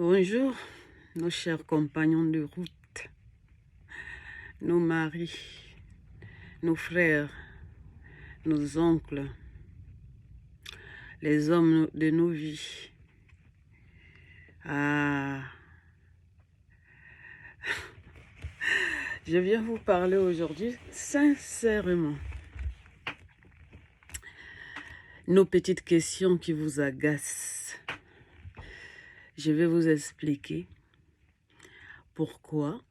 Bonjour, nos chers compagnons de route, nos maris, nos frères, nos oncles, les hommes de nos vies. Je viens vous parler aujourd'hui sincèrement. Nos petites questions qui vous agacent. Je vais vous expliquer pourquoi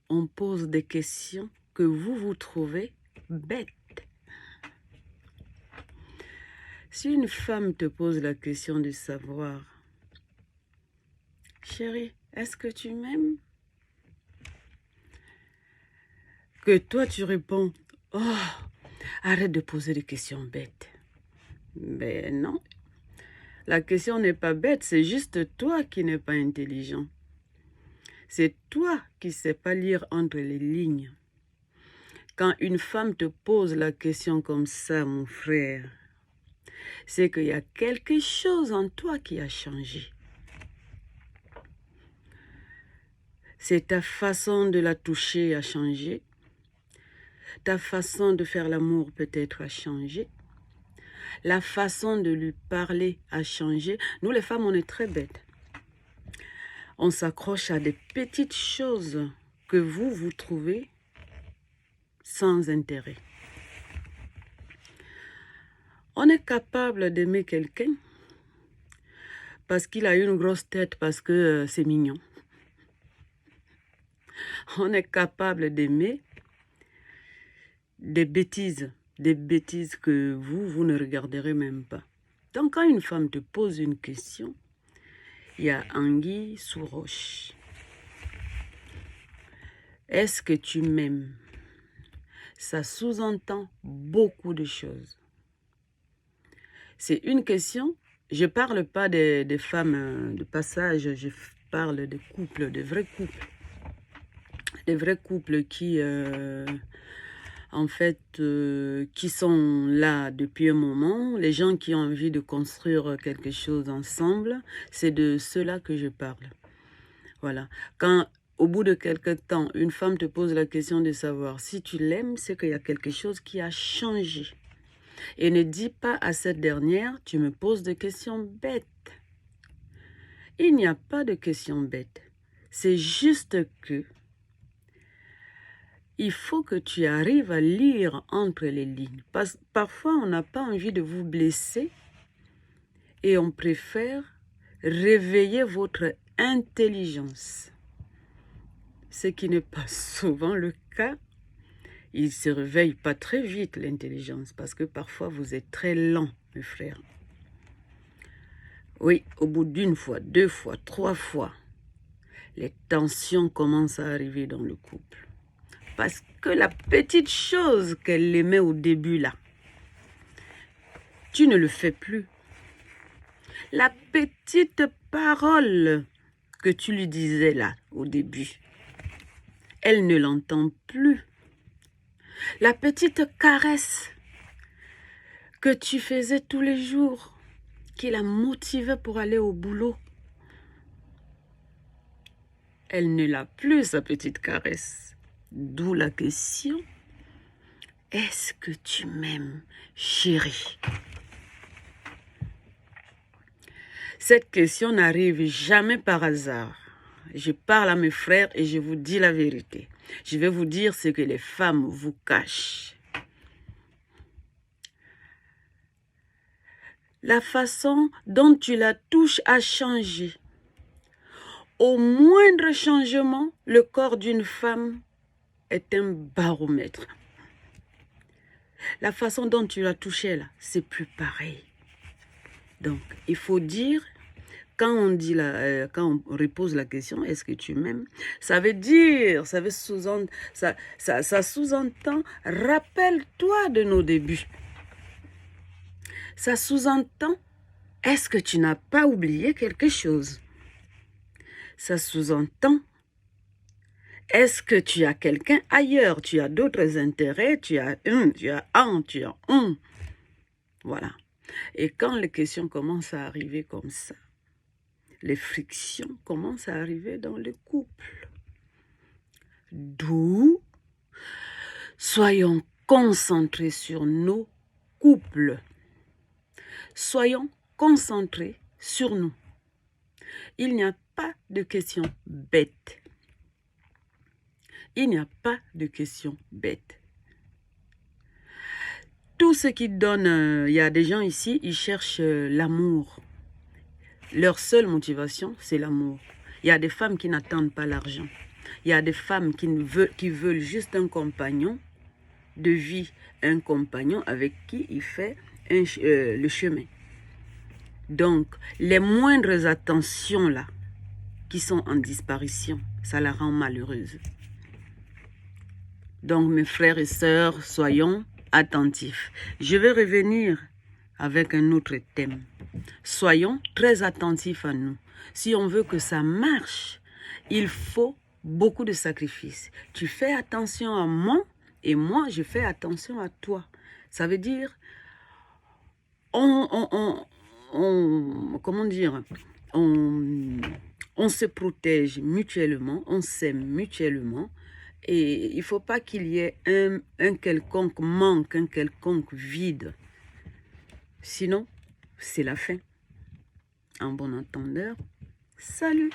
on pose des questions que vous trouvez bêtes. Si une femme te pose la question de savoir, chérie, est-ce que tu m'aimes? Que toi tu réponds, oh, arrête de poser des questions bêtes. Ben non, la question n'est pas bête, c'est juste toi qui n'es pas intelligent. C'est toi qui ne sais pas lire entre les lignes. Quand une femme te pose la question comme ça, mon frère, c'est qu'il y a quelque chose en toi qui a changé. C'est ta façon de la toucher a changé. Ta façon de faire l'amour peut-être a changé. La façon de lui parler a changé. Nous, les femmes, on est très bêtes. On s'accroche à des petites choses que vous trouvez sans intérêt. On est capable d'aimer quelqu'un parce qu'il a une grosse tête, parce que c'est mignon. On est capable d'aimer des bêtises que vous ne regarderez même pas. Donc quand une femme te pose une question, il y a anguille sous roche. Est-ce que tu m'aimes? Ça sous-entend beaucoup de choses. C'est une question, je ne parle pas des femmes de passage, je parle des couples, des vrais couples. Des vrais couples qui, qui sont là depuis un moment, les gens qui ont envie de construire quelque chose ensemble, c'est de ceux-là que je parle. Voilà. Quand, au bout de quelque temps, une femme te pose la question de savoir si tu l'aimes, c'est qu'il y a quelque chose qui a changé. Et ne dis pas à cette dernière, tu me poses des questions bêtes. Il n'y a pas de questions bêtes. C'est juste que il faut que tu arrives à lire entre les lignes. Parfois, on n'a pas envie de vous blesser et on préfère réveiller votre intelligence. Ce qui n'est pas souvent le cas. Il ne se réveille pas très vite, l'intelligence, parce que parfois, vous êtes très lent, mes frères. Oui, au bout d'une fois, 2 fois, 3 fois, les tensions commencent à arriver dans le couple. Parce que la petite chose qu'elle aimait au début là, tu ne le fais plus. La petite parole que tu lui disais là au début, elle ne l'entend plus. La petite caresse que tu faisais tous les jours, qui la motivait pour aller au boulot, elle ne l'a plus, sa petite caresse. D'où la question, est-ce que tu m'aimes, chérie? Cette question n'arrive jamais par hasard. Je parle à mes frères et je vous dis la vérité. Je vais vous dire ce que les femmes vous cachent. La façon dont tu la touches a changé. Au moindre changement, le corps d'une femme est un baromètre. La façon dont tu l'as touchée là, c'est plus pareil. Donc, il faut dire, quand on dit quand on repose la question, est-ce que tu m'aimes? Ça veut dire, ça sous-entend, rappelle-toi de nos débuts. Ça sous-entend, est-ce que tu n'as pas oublié quelque chose? Ça sous-entend, est-ce que tu as quelqu'un ailleurs? Tu as d'autres intérêts, tu as un. Voilà. Et quand les questions commencent à arriver comme ça, les frictions commencent à arriver dans le couple. D'où, soyons concentrés sur nos couples. Soyons concentrés sur nous. Il n'y a pas de questions bêtes. Il n'y a pas de questions bêtes. Tout ce qui donne, il y a des gens ici, ils cherchent l'amour. Leur seule motivation, c'est l'amour. Il y a des femmes qui n'attendent pas l'argent. Il y a des femmes qui veulent juste un compagnon de vie, un compagnon avec qui il fait le chemin. Donc, les moindres attentions là, qui sont en disparition, ça la rend malheureuse. Donc, mes frères et sœurs, soyons attentifs. Je vais revenir avec un autre thème. Soyons très attentifs à nous. Si on veut que ça marche, il faut beaucoup de sacrifices. Tu fais attention à moi et moi, je fais attention à toi. Ça veut dire, comment dire, on se protège mutuellement, on s'aime mutuellement. Et il ne faut pas qu'il y ait un quelconque manque, un quelconque vide. Sinon, c'est la fin. En bon entendeur, salut!